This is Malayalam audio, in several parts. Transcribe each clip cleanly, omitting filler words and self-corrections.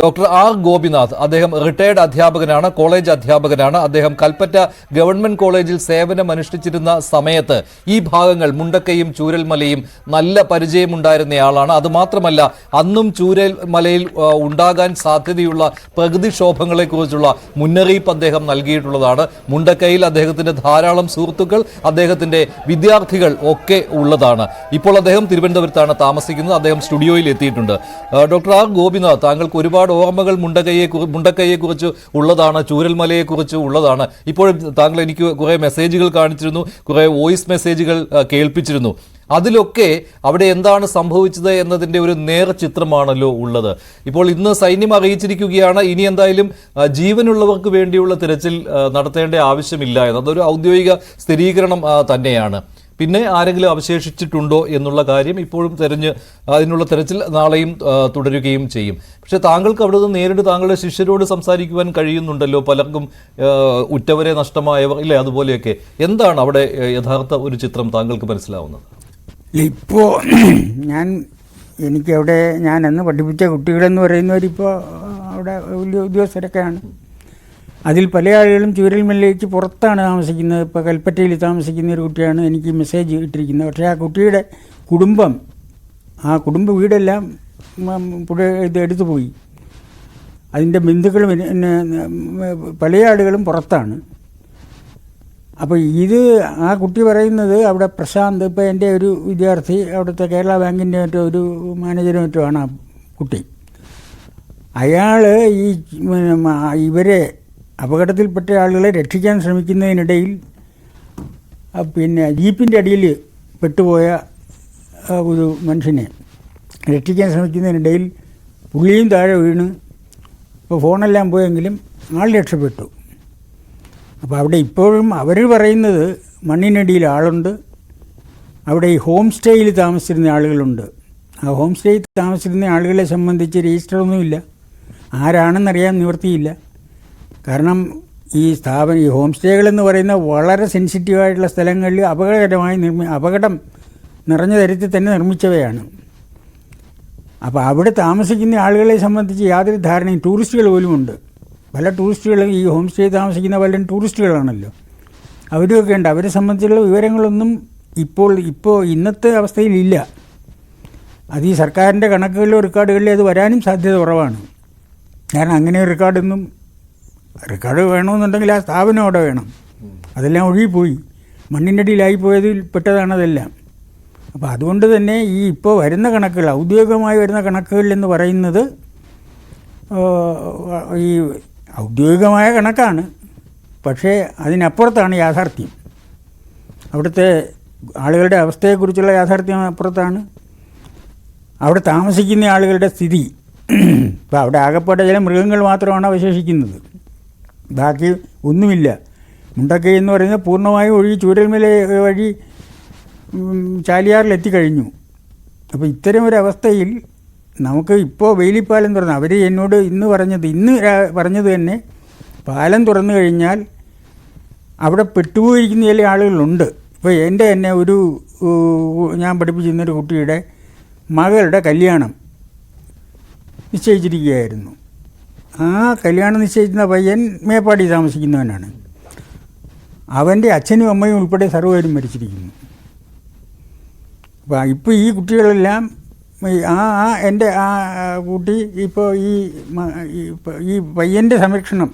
ഡോക്ടർ ആർ ഗോപിനാഥ് അദ്ദേഹം റിട്ടയർഡ് അധ്യാപകനാണ്, കോളേജ് അധ്യാപകനാണ്. അദ്ദേഹം കൽപ്പറ്റ ഗവൺമെന്റ് കോളേജിൽ സേവനം അനുഷ്ഠിച്ചിരുന്ന സമയത്ത് ഈ ഭാഗങ്ങൾ മുണ്ടക്കയും ചൂരൽമലയും നല്ല പരിചയമുണ്ടായിരുന്നയാളാണ്. അതുമാത്രമല്ല, അന്നും ചൂരൽമലയിൽ ഉണ്ടാകാൻ സാധ്യതയുള്ള പ്രകൃതിക്ഷോഭങ്ങളെക്കുറിച്ചുള്ള മുന്നറിയിപ്പ് അദ്ദേഹം നൽകിയിട്ടുള്ളതാണ്. മുണ്ടക്കയിൽ അദ്ദേഹത്തിന്റെ ധാരാളം സുഹൃത്തുക്കൾ, അദ്ദേഹത്തിന്റെ വിദ്യാർത്ഥികൾ ഒക്കെ ഉള്ളതാണ്. ഇപ്പോൾ അദ്ദേഹം തിരുവനന്തപുരത്താണ് താമസിക്കുന്നത്. അദ്ദേഹം സ്റ്റുഡിയോയിൽ എത്തിയിട്ടുണ്ട്. ഡോക്ടർ ആർ ഗോപിനാഥ്, താങ്കൾക്ക് ഒരുപാട് ഓർമ്മകൾ മുണ്ടക്കയെക്കുറിച്ച് ഉള്ളതാണ്, ചൂരൽമലയെക്കുറിച്ച് ഉള്ളതാണ്. ഇപ്പോഴും താങ്കൾ എനിക്ക് കുറെ മെസ്സേജുകൾ കാണിച്ചിരുന്നു, കുറെ വോയിസ് മെസ്സേജുകൾ കേൾപ്പിച്ചിരുന്നു. അതിലൊക്കെ അവിടെ എന്താണ് സംഭവിച്ചത് എന്നതിൻ്റെ ഒരു നേർ ചിത്രമാണല്ലോ ഉള്ളത്. ഇപ്പോൾ ഇന്ന് സൈന്യം അറിയിച്ചിരിക്കുകയാണ്, ഇനി എന്തായാലും ജീവനുള്ളവർക്ക് വേണ്ടിയുള്ള തിരച്ചിൽ നടത്തേണ്ട ആവശ്യമില്ല എന്ന്. അതൊരു ഔദ്യോഗിക സ്ഥിരീകരണം തന്നെയാണ്. പിന്നെ ആരെങ്കിലും അവശേഷിച്ചിട്ടുണ്ടോ എന്നുള്ള കാര്യം ഇപ്പോഴും അതിനുള്ള തെരച്ചിൽ നാളെയും തുടരുകയും ചെയ്യും. പക്ഷേ താങ്കൾക്ക് അവിടെ നിന്ന് നേരിട്ട് താങ്കളുടെ ശിഷ്യരോട് സംസാരിക്കുവാൻ കഴിയുന്നുണ്ടല്ലോ, പലർക്കും ഉറ്റവരെ നഷ്ടമായവർ ഇല്ലേ, അതുപോലെയൊക്കെ. എന്താണ് അവിടെ യഥാർത്ഥ ഒരു ചിത്രം താങ്കൾക്ക് മനസ്സിലാവുന്നത്? ഇപ്പോൾ എനിക്കവിടെ ഞാൻ അന്ന് പഠിപ്പിച്ച കുട്ടികളെന്ന് പറയുന്നവരിപ്പോൾ അവിടെ വലിയ ഉദ്യോഗസ്ഥരൊക്കെയാണ്. അതിൽ പല ആളുകളും ചൂരൽമലയ്ക്ക് പുറത്താണ് താമസിക്കുന്നത്. ഇപ്പോൾ കൽപ്പറ്റയിൽ താമസിക്കുന്ന ഒരു കുട്ടിയാണ് എനിക്ക് മെസ്സേജ് ഇട്ടിരിക്കുന്നത്. പക്ഷേ ആ കുട്ടിയുടെ കുടുംബ വീടെല്ലാം ഇത് എടുത്തു പോയി. അതിൻ്റെ ബന്ധുക്കൾ പല ആളുകളും പുറത്താണ്. അപ്പോൾ ആ കുട്ടി പറയുന്നത് അവിടെ പ്രശാന്ത്, ഇപ്പോൾ എൻ്റെ ഒരു വിദ്യാർത്ഥി, അവിടുത്തെ കേരള ബാങ്കിൻ്റെ ഒരു മാനേജരും മറ്റുമാണ് ആ കുട്ടി. അയാൾ ഇവരെ അപകടത്തിൽപ്പെട്ട ആളുകളെ രക്ഷിക്കാൻ ശ്രമിക്കുന്നതിനിടയിൽ ജീപ്പിൻ്റെ അടിയിൽ പെട്ടുപോയ ഒരു മനുഷ്യനെ രക്ഷിക്കാൻ ശ്രമിക്കുന്നതിനിടയിൽ പുള്ളിയും താഴെ വീണ് ഇപ്പോൾ ഫോണെല്ലാം പോയെങ്കിലും ആൾ രക്ഷപ്പെട്ടു. അപ്പോൾ അവിടെ ഇപ്പോഴും അവർ പറയുന്നത് മണ്ണിനടിയിൽ ആളുണ്ട്, അവിടെ ഈ ഹോം സ്റ്റേയിൽ താമസിച്ചിരുന്ന ആളുകളുണ്ട്. ആ ഹോം സ്റ്റേയിൽ താമസിച്ചിരുന്ന ആളുകളെ സംബന്ധിച്ച് രജിസ്റ്ററൊന്നുമില്ല, ആരാണെന്നറിയാൻ നിവൃത്തിയില്ല. കാരണം ഈ ഹോം സ്റ്റേകളെന്ന് പറയുന്ന വളരെ സെൻസിറ്റീവായിട്ടുള്ള സ്ഥലങ്ങളിൽ അപകടം നിറഞ്ഞ തരത്തിൽ തന്നെ നിർമ്മിച്ചവയാണ്. അപ്പോൾ അവിടെ താമസിക്കുന്ന ആളുകളെ സംബന്ധിച്ച് യാതൊരു ധാരണയും, ടൂറിസ്റ്റുകൾ പോലുമുണ്ട്. പല ടൂറിസ്റ്റുകളും ഈ ഹോം സ്റ്റേ താമസിക്കുന്ന പലരും ടൂറിസ്റ്റുകളാണല്ലോ, അവരുമൊക്കെ ഉണ്ട്. അവരെ സംബന്ധിച്ചുള്ള വിവരങ്ങളൊന്നും ഇപ്പോൾ ഇന്നത്തെ അവസ്ഥയിലില്ല. അത് ഈ സർക്കാരിൻ്റെ കണക്കുകളിലോ റെക്കോർഡുകളിലോ അത് വരാനും സാധ്യത കുറവാണ്. കാരണം അങ്ങനെ റെക്കോർഡ് വേണമെന്നുണ്ടെങ്കിൽ ആ സ്ഥാപനം അവിടെ വേണം. അതെല്ലാം ഒഴുകിപ്പോയി, മണ്ണിൻ്റെ അടിയിലായി പോയതിൽ പെട്ടതാണതെല്ലാം. അപ്പോൾ അതുകൊണ്ട് തന്നെ ഇപ്പോൾ വരുന്ന കണക്കുകൾ, ഔദ്യോഗികമായി വരുന്ന കണക്കുകൾ എന്ന് പറയുന്നത് ഈ ഔദ്യോഗികമായ കണക്കാണ്, പക്ഷേ അതിനപ്പുറത്താണ് യാഥാർത്ഥ്യം. അവിടുത്തെ ആളുകളുടെ അവസ്ഥയെക്കുറിച്ചുള്ള യാഥാർത്ഥ്യം അപ്പുറത്താണ്. അവിടെ താമസിക്കുന്ന ആളുകളുടെ സ്ഥിതി, ഇപ്പോൾ അവിടെ ആകെപ്പെട്ട ചില മൃഗങ്ങൾ മാത്രമാണ് അവശേഷിക്കുന്നത്, ബാക്കി ഒന്നുമില്ല. മുണ്ടക്കൈ എന്ന് പറയുന്നത് പൂർണ്ണമായും ഒഴുകി ചൂരൽമല വഴി ചാലിയാറിലെത്തിക്കഴിഞ്ഞു. അപ്പോൾ ഇത്തരം ഒരവസ്ഥയിൽ നമുക്ക് ഇപ്പോൾ വേലിപ്പാലം തുറന്ന്, അവർ എന്നോട് ഇന്ന് പറഞ്ഞത് തന്നെ, പാലം തുറന്നു കഴിഞ്ഞാൽ അവിടെ പെട്ടുപോയിരിക്കുന്ന ചില ആളുകളുണ്ട്. ഇപ്പോൾ എൻ്റെ തന്നെ ഞാൻ പഠിപ്പിച്ചിരുന്നൊരു കുട്ടിയുടെ മകളുടെ കല്യാണം നിശ്ചയിച്ചിരിക്കുകയായിരുന്നു. ആ കല്യാണം നിശ്ചയിക്കുന്ന പയ്യൻ മേപ്പാടി താമസിക്കുന്നവനാണ്. അവൻ്റെ അച്ഛനും അമ്മയും ഉൾപ്പെടെ സർവ്വരും മരിച്ചിരിക്കുന്നു. അപ്പോൾ ഇപ്പോൾ ഈ കുട്ടികളെല്ലാം എൻ്റെ കുട്ടി ഇപ്പോൾ ഈ പയ്യൻ്റെ സംരക്ഷണം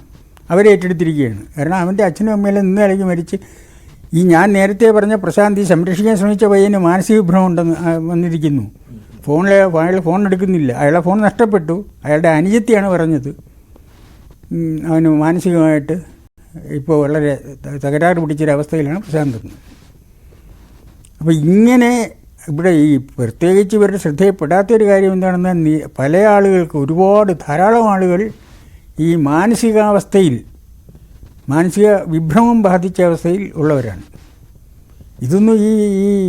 അവരെ ഏറ്റെടുത്തിരിക്കുകയാണ്. കാരണം അവൻ്റെ അച്ഛനും അമ്മയെല്ലാം നിലയ്ക്ക് മരിച്ച്, ഞാൻ നേരത്തെ പറഞ്ഞ പ്രശാന്ത്, ഈ സംരക്ഷിക്കാൻ ശ്രമിച്ച പയ്യന് മാനസിക വിഭ്രമം വന്നിരിക്കുന്നു. അയാൾ ഫോൺ എടുക്കുന്നില്ല, അയാളുടെ ഫോൺ നഷ്ടപ്പെട്ടു. അയാളുടെ അനുജത്തിയാണ് പറഞ്ഞത് അവന് മാനസികമായിട്ട് ഇപ്പോൾ വളരെ തകരാറ് പിടിച്ചൊരവസ്ഥയിലാണ് പ്രശാന്ത്. അപ്പോൾ ഇങ്ങനെ ഇവിടെ പ്രത്യേകിച്ച് ഇവരുടെ ശ്രദ്ധയിൽപ്പെടാത്തൊരു കാര്യം എന്താണെന്ന്, പല ആളുകൾക്ക് ധാരാളം ആളുകൾ ഈ മാനസിക വിഭ്രമം ബാധിച്ച അവസ്ഥയിൽ ഉള്ളവരാണ്. ഇതൊന്നും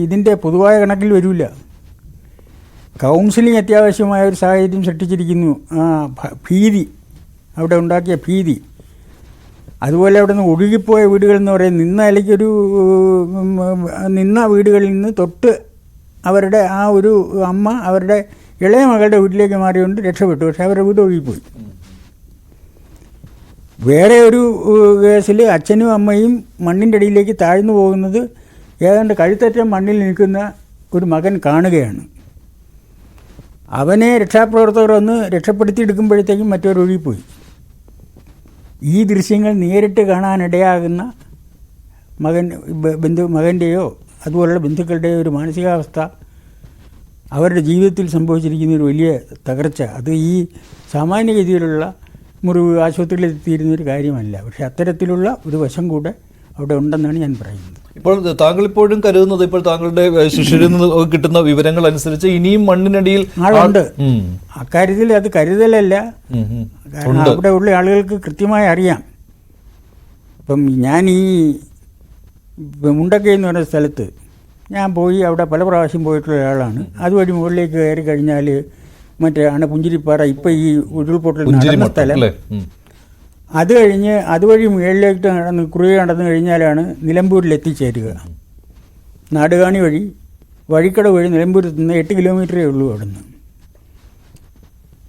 ഇതിൻ്റെ പൊതുവായ കണക്കിൽ വരില്ല. കൗൺസിലിംഗ് അത്യാവശ്യമായ ഒരു സാഹചര്യം സൃഷ്ടിച്ചിരിക്കുന്നു. ഭീതി, അവിടെ ഉണ്ടാക്കിയ ഭീതി. അതുപോലെ അവിടെ നിന്ന് ഒഴുകിപ്പോയ വീടുകളെന്ന് പറയുന്നത്, നിന്ന വീടുകളിൽ നിന്ന് തൊട്ട് അവരുടെ ആ ഒരു അമ്മ അവരുടെ ഇളയ മകളുടെ വീട്ടിലേക്ക് മാറിയുകൊണ്ട് രക്ഷപ്പെട്ടു. പക്ഷെ അവരുടെ വീട് ഒഴുകിപ്പോയി. വേറെ ഒരു കേസിൽ അച്ഛനും അമ്മയും മണ്ണിൻ്റെ അടിയിലേക്ക് താഴ്ന്നു പോകുന്നത് ഏതാണ്ട് കഴുത്തറ്റം മണ്ണിൽ നിൽക്കുന്ന ഒരു മകൻ കാണുകയാണ്. അവനെ രക്ഷാപ്രവർത്തകർ വന്ന് രക്ഷപ്പെടുത്തിയെടുക്കുമ്പോഴത്തേക്കും മറ്റൊരു ഒഴുകിപ്പോയി. ഈ ദൃശ്യങ്ങൾ നേരിട്ട് കാണാനിടയാകുന്ന മകൻ്റെയോ അതുപോലുള്ള ബന്ധുക്കളുടെയോ ഒരു മാനസികാവസ്ഥ, അവരുടെ ജീവിതത്തിൽ സംഭവിച്ചിരിക്കുന്ന ഒരു വലിയ തകർച്ച, അത് ഈ സാമാന്യഗതിയിലുള്ള മുറിവ് ആശുപത്രിയിൽ എത്തിയിരുന്നൊരു കാര്യമല്ല. പക്ഷേ അത്തരത്തിലുള്ള ഒരു വശം കൂടെ അവിടെ ഉണ്ടെന്നാണ് ഞാൻ പറയുന്നത്. ഇപ്പോൾ താങ്കൾ ഇപ്പോഴും കരുതുന്നത്, ഇപ്പോൾ താങ്കളുടെ ശിഷ്യരിൽ നിന്ന് കിട്ടുന്ന വിവരങ്ങൾ അനുസരിച്ച് ഇനിയും മണ്ണിനടിയിൽ ആളുണ്ട്. അക്കാര്യത്തിൽ അത് കരുതലല്ല, കാരണം അവിടെ ഉള്ള ആളുകൾക്ക് കൃത്യമായി അറിയാം. ഇപ്പം ഞാൻ ഈ മുണ്ടക്കൈ എന്ന് പറയുന്ന സ്ഥലത്ത് ഞാൻ പോയി അവിടെ പല പ്രാവശ്യം പോയിട്ടുള്ള ഒരാളാണ്. അതുവഴി മുകളിലേക്ക് കയറി കഴിഞ്ഞാൽ മറ്റേ പുഞ്ചിരിപ്പാറ, ഇപ്പം ഈ ഉരുൾപൊട്ടൽ നടന്ന സ്ഥലം, അത് കഴിഞ്ഞ് അതുവഴി മുകളിലേക്ക് കുറുകെ നടന്നു കഴിഞ്ഞാലാണ് നിലമ്പൂരിൽ എത്തിച്ചേരുക. നാടുകാണി വഴി വഴിക്കട വഴി നിലമ്പൂരിൽ നിന്ന് 8 കിലോമീറ്ററേ ഉള്ളൂ അവിടുന്ന്.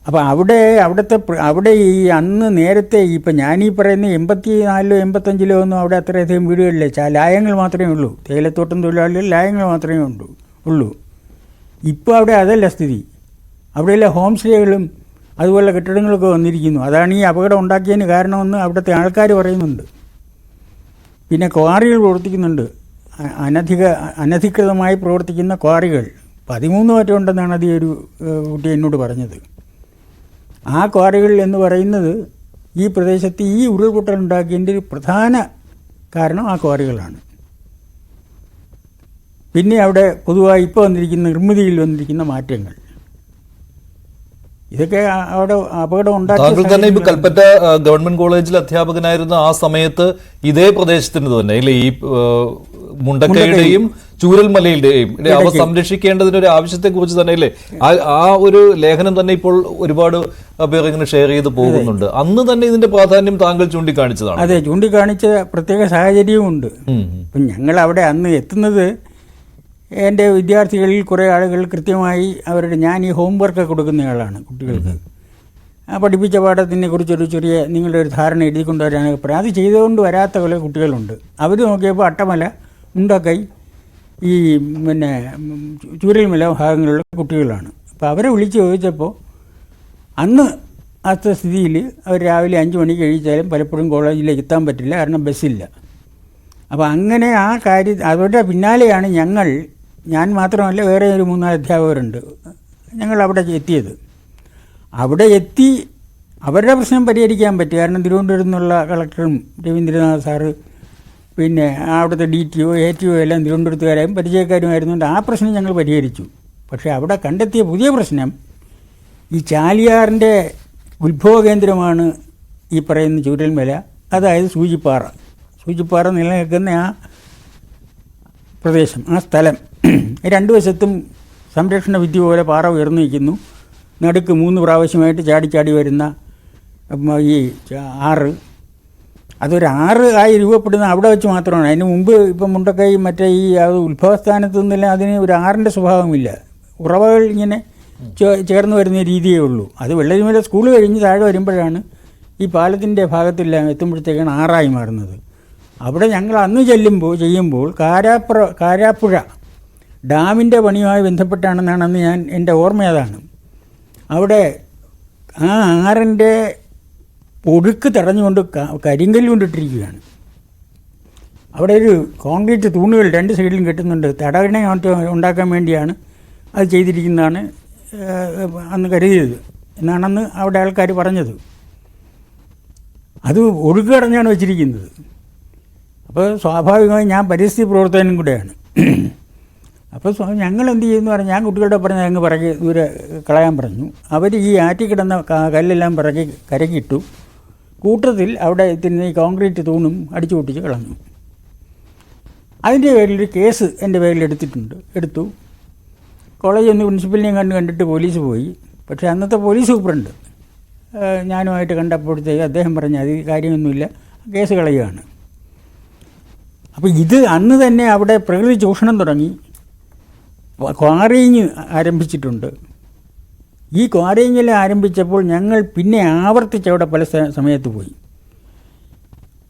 അപ്പോൾ അവിടെ ഈ അന്ന് നേരത്തെ ഇപ്പം ഞാനീ പറയുന്ന 84 85 ഒന്നും അവിടെ അത്രയധികം വീടുകളില്ല. ലായങ്ങൾ മാത്രമേ ഉള്ളൂ. തേയിലത്തോട്ടം തൊഴിലാളികൾ ലായങ്ങൾ മാത്രമേ ഉള്ളൂ. ഇപ്പോൾ അവിടെ അതല്ല സ്ഥിതി. അവിടെയെല്ലാം ഹോം സ്റ്റേകളും അതുപോലെ കെട്ടിടങ്ങളൊക്കെ വന്നിരിക്കുന്നു. അതാണ് ഈ അപകടം ഉണ്ടാക്കിയതിന് കാരണമെന്ന് അവിടുത്തെ ആൾക്കാർ പറയുന്നുണ്ട്. പിന്നെ ക്വാറികൾ പ്രവർത്തിക്കുന്നുണ്ട്, അനധികൃതമായി പ്രവർത്തിക്കുന്ന ക്വാറികൾ 13 മറ്റോ ഉണ്ടെന്നാണ് അത് ഒരു കുട്ടി എന്നോട് പറഞ്ഞത്. ആ ക്വാറികൾ എന്ന് പറയുന്നത് ഈ പ്രദേശത്ത് ഈ ഉരുൾപൊട്ടൽ ഉണ്ടാക്കിയതിൻ്റെ ഒരു പ്രധാന കാരണം ആ ക്വാറികളാണ്. പിന്നെ അവിടെ പൊതുവായി ഇപ്പോൾ വന്നിരിക്കുന്ന നിർമ്മിതിയിൽ വന്നിരിക്കുന്ന മാറ്റങ്ങൾ, ഇതൊക്കെ അവിടെ അപകടം ഉണ്ടാക്കി. താങ്കൾ തന്നെ ഇപ്പോൾ കൽപ്പറ്റ ഗവൺമെന്റ് കോളേജിൽ അധ്യാപകനായിരുന്ന ആ സമയത്ത് ഇതേ പ്രദേശത്തിന് തന്നെ അല്ലേ ഈ മുണ്ടക്കയുടെയും ചൂരൽമലയുടെയും അവ സംരക്ഷിക്കേണ്ടതിന്റെ ഒരു ആവശ്യത്തെ കുറിച്ച് തന്നെ അല്ലേ ആ ഒരു ലേഖനം തന്നെ ഇപ്പോൾ ഒരുപാട് പേർ ഇങ്ങനെ ഷെയർ ചെയ്ത് പോകുന്നുണ്ട്. അന്ന് തന്നെ ഇതിന്റെ പ്രാധാന്യം താങ്കൾ ചൂണ്ടിക്കാണിച്ചതാണ്. അതെ, ചൂണ്ടിക്കാണിച്ച പ്രത്യേക സാഹചര്യവുമുണ്ട്. ഇപ്പം ഞങ്ങൾ അവിടെ അന്ന് എത്തുന്നത്, എൻ്റെ വിദ്യാർത്ഥികളിൽ കുറേ ആളുകൾ കൃത്യമായി ഞാൻ ഈ ഹോംവർക്കൊക്കെ കൊടുക്കുന്നയാളാണ് കുട്ടികൾക്ക്. പഠിപ്പിച്ച പാഠത്തിനെ കുറിച്ചൊരു ചെറിയ നിങ്ങളുടെ ഒരു ധാരണ എഴുതി കൊണ്ടുവരാനൊക്കെ പറയും. അത് ചെയ്തുകൊണ്ട് വരാത്ത പോലെ കുട്ടികളുണ്ട്. അവർ നോക്കിയപ്പോൾ അട്ടമല, മുണ്ടക്കൈ, ഈ ചൂരൽമല ഭാഗങ്ങളിലുള്ള കുട്ടികളാണ്. അപ്പോൾ അവരെ വിളിച്ച് ചോദിച്ചപ്പോൾ അന്ന് സ്ഥിതിയിൽ അവർ രാവിലെ 5 മണിക്ക് കഴിച്ചാലും പലപ്പോഴും കോളേജിലേക്ക് എത്താൻ പറ്റില്ല, കാരണം ബസ്സില്ല. അപ്പോൾ അങ്ങനെ ആ കാര്യം അവരുടെ പിന്നാലെയാണ് ഞാൻ മാത്രമല്ല വേറെ ഒരു 3-4 അധ്യാപകരുണ്ട്, ഞങ്ങൾ അവിടെ എത്തിയത്. അവിടെ എത്തി അവരുടെ പ്രശ്നം പരിഹരിക്കാൻ പറ്റി. കാരണം തിരുവനന്തപുരത്ത് നിന്നുള്ള കളക്ടറും രവീന്ദ്രനാഥ് സാറ്, പിന്നെ അവിടുത്തെ DTO ATO എല്ലാം തിരുവനന്തപുരത്തുകാരും പരിചയക്കാരുമായിരുന്നുകൊണ്ട് ആ പ്രശ്നം ഞങ്ങൾ പരിഹരിച്ചു. പക്ഷേ അവിടെ കണ്ടെത്തിയ പുതിയ പ്രശ്നം ഈ ചാലിയാറിൻ്റെ ഉത്ഭവ കേന്ദ്രമാണ് ഈ പറയുന്ന ചൂരൽമല, അതായത് സൂചിപ്പാറ നിലനിൽക്കുന്ന ആ പ്രദേശം, ആ സ്ഥലം. 2 വശത്തും സംരക്ഷണ ഭിത്തി പോലെ പാറ ഉയർന്നു നിൽക്കുന്നു. നടുക്ക് 3 പ്രാവശ്യമായിട്ട് ചാടി വരുന്ന ഈ ആറ്, അതൊരു ആയി രൂപപ്പെടുന്ന അവിടെ വെച്ച് മാത്രമാണ്. അതിന് മുമ്പ് ഇപ്പം മുണ്ടക്കൈ മറ്റേ ഈ ഉത്ഭവസ്ഥാനത്തു നിന്നെല്ലാം അതിന് ഒരു ആറിൻ്റെ സ്വഭാവമില്ല. ഉറവകൾ ഇങ്ങനെ ചേർന്ന് വരുന്ന രീതിയേ ഉള്ളൂ. അത് വെള്ളരിമല സ്കൂൾ കഴിഞ്ഞ് താഴെ വരുമ്പോഴാണ് ഈ പാലത്തിൻ്റെ ഭാഗത്തെല്ലാം എത്തുമ്പോഴത്തേക്കാണ് ആറായി മാറുന്നത്. അവിടെ ഞങ്ങൾ അന്ന് ചെയ്യുമ്പോൾ കാരാപ്പുഴ ഡാമിൻ്റെ പണിയുമായി ബന്ധപ്പെട്ടാണെന്നാണ് അന്ന് എൻ്റെ ഓർമ്മ അതാണ്. അവിടെ ആ ആറിൻ്റെ ഒഴുക്ക് തടഞ്ഞുകൊണ്ട് കരിങ്കല്ല് കൊണ്ടിട്ടിരിക്കുകയാണ്. അവിടെ ഒരു കോൺക്രീറ്റ് തൂണുകൾ 2 സൈഡിലും കെട്ടുന്നുണ്ട്. തടവണ ഉണ്ടാക്കാൻ വേണ്ടിയാണ് അത് ചെയ്തിരിക്കുന്നതാണ് അന്ന് കരുതിയത് എന്നാണെന്ന് അവിടെ ആൾക്കാർ പറഞ്ഞത്. അത് ഒഴുക്ക് തടഞ്ഞാണ് വെച്ചിരിക്കുന്നത്. അപ്പോൾ സ്വാഭാവികമായി ഞാൻ പരിസ്ഥിതി പ്രവർത്തകനും കൂടെയാണ്. അപ്പോൾ ഞങ്ങൾ എന്ത് ചെയ്യുമെന്ന് പറഞ്ഞാൽ, ഞാൻ കുട്ടികളുടെ പറഞ്ഞാൽ അങ്ങ് പിറകെ ദൂരെ കളയാൻ പറഞ്ഞു. അവർ ഈ ആറ്റിക്കിടന്ന കല്ലെല്ലാം പിറകെ കരക്കിട്ടു. കൂട്ടത്തിൽ അവിടെ എത്തുന്ന ഈ കോൺക്രീറ്റ് തൂണും അടിച്ചു പൊട്ടിച്ച് കളഞ്ഞു. അതിൻ്റെ പേരിലൊരു കേസ് എൻ്റെ പേരിൽ എടുത്തു. കോളേജ് ഒന്ന് പ്രിൻസിപ്പലിനെയും കണ്ടിട്ട് പോലീസ് പോയി. പക്ഷേ അന്നത്തെ പോലീസ് സൂപ്രണ്ട് ഞാനുമായിട്ട് കണ്ടപ്പോഴത്തേക്ക് അദ്ദേഹം പറഞ്ഞു അത് കാര്യമൊന്നുമില്ല, കേസ് കളയുകയാണ്. അപ്പോൾ ഇത് അന്ന് തന്നെ അവിടെ പ്രകൃതി ചൂഷണം തുടങ്ങി, ക്വാറിയിങ് ആരംഭിച്ചിട്ടുണ്ട്. ഈ ക്വാറിയിങ്ങിൽ ആരംഭിച്ചപ്പോൾ ഞങ്ങൾ പിന്നെ ആവർത്തിച്ച് അവിടെ പല സമയത്ത് പോയി.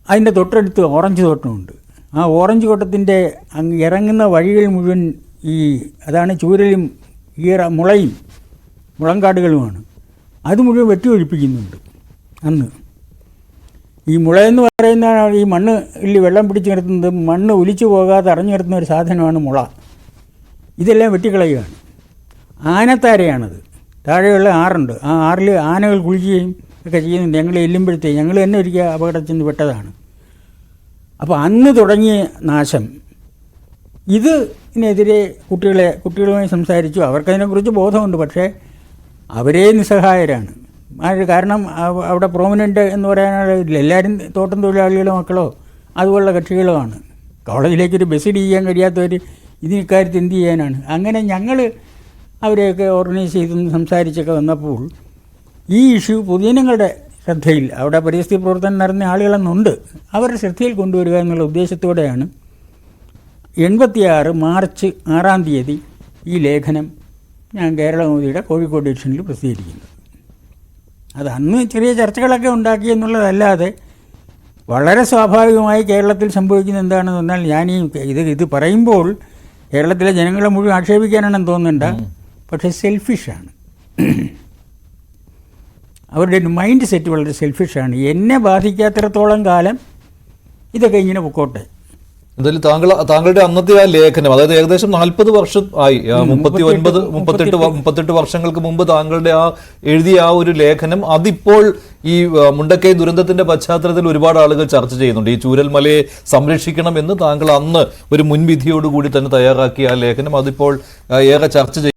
അതിൻ്റെ തൊട്ടടുത്ത് ഓറഞ്ച് തോട്ടമുണ്ട്. ആ ഓറഞ്ച് തോട്ടത്തിൻ്റെ അങ്ങ് ഇറങ്ങുന്ന വഴികൾ മുഴുവൻ അതാണ് ചൂരലും മുളയും മുളങ്കാടുകളുമാണ്. അത് മുഴുവൻ വെട്ടിയൊഴിപ്പിക്കുന്നുണ്ട്. അന്ന് ഈ മുളയെന്ന് പറയുന്ന ഈ മണ്ണിൽ വെള്ളം പിടിച്ച് നിർത്തുന്നത്, മണ്ണ് ഒലിച്ചു പോകാതെ അടഞ്ഞു നിർത്തുന്ന ഒരു സാധനമാണ് മുള. ഇതെല്ലാം വെട്ടിക്കളയുകയാണ്. ആനത്താരയാണത്. താഴെയുള്ള ആറുണ്ട്. ആ ആറിൽ ആനകൾ കുളിക്കുകയും ഒക്കെ ചെയ്യുന്നുണ്ട്. ഞങ്ങൾ ചെല്ലുമ്പോഴത്തേക്ക് ഞങ്ങൾ തന്നെ ഒരിക്കൽ അപകടത്തിൽ നിന്ന് പെട്ടതാണ്. അപ്പോൾ അന്ന് തുടങ്ങിയ നാശം ഇതിനെതിരെ കുട്ടികളുമായി സംസാരിച്ചു. അവർക്കതിനെക്കുറിച്ച് ബോധമുണ്ട്. പക്ഷേ അവരേ നിസ്സഹായരാണ്. കാരണം അവിടെ പ്രോമിനൻ്റ് എന്ന് പറയാനുള്ള എല്ലാവരും തോട്ടം തൊഴിലാളികളുടെ മക്കളോ അതുപോലുള്ള കക്ഷികളോ ആണ്. കോളേജിലേക്കൊരു ബസ് ചെയ്യാൻ കഴിയാത്തവർ ഇക്കാര്യത്തിൽ എന്ത് ചെയ്യാനാണ്? അങ്ങനെ ഞങ്ങൾ അവരെയൊക്കെ ഓർഗനൈസ് ചെയ്തൊന്ന് സംസാരിച്ചൊക്കെ വന്നപ്പോൾ ഈ ഇഷ്യൂ പൊതുജനങ്ങളുടെ ശ്രദ്ധയിൽ, അവിടെ പരിസ്ഥിതി പ്രവർത്തനം നടന്ന ആളുകളെന്നുണ്ട്, അവരുടെ ശ്രദ്ധയിൽ കൊണ്ടുവരിക എന്നുള്ള ഉദ്ദേശത്തോടെയാണ് 86 മാർച്ച് 6 ഈ ലേഖനം ഞാൻ കേരളമോദിയുടെ കോഴിക്കോട് എഡിഷനിൽ പ്രസിദ്ധീകരിക്കുന്നത്. അത് അന്ന് ചെറിയ ചർച്ചകളൊക്കെ ഉണ്ടാക്കി എന്നുള്ളതല്ലാതെ വളരെ സ്വാഭാവികമായി കേരളത്തിൽ സംഭവിക്കുന്ന എന്താണെന്ന് പറഞ്ഞാൽ, ഞാൻ ഇത് പറയുമ്പോൾ കേരളത്തിലെ ജനങ്ങളെ മുഴുവൻ ആക്ഷേപിക്കാനാണെന്ന് തോന്നുന്നുണ്ട്. പക്ഷേ സെൽഫിഷാണ്. അവരുടെ മൈൻഡ് സെറ്റ് വളരെ സെൽഫിഷാണ്. എന്നെ ബാധിക്കാത്തിടത്തോളം കാലം ഇതൊക്കെ ഇങ്ങനെ പൊക്കോട്ടെ. എന്തായാലും താങ്കളുടെ അന്നത്തെ ആ ലേഖനം, അതായത് ഏകദേശം 40 വർഷം ആയി, 38 വർഷങ്ങൾക്ക് മുമ്പ് താങ്കളുടെ എഴുതിയ ആ ഒരു ലേഖനം, അതിപ്പോൾ ഈ മുണ്ടക്കൈ ദുരന്തത്തിന്റെ പശ്ചാത്തലത്തിൽ ഒരുപാട് ആളുകൾ ചർച്ച ചെയ്യുന്നുണ്ട്. ഈ ചൂരൽമലയെ സംരക്ഷിക്കണം എന്ന് താങ്കൾ അന്ന് ഒരു മുൻവിധിയോടുകൂടി തന്നെ തയ്യാറാക്കിയ ആ ലേഖനം അതിപ്പോൾ ഏറെ ചർച്ച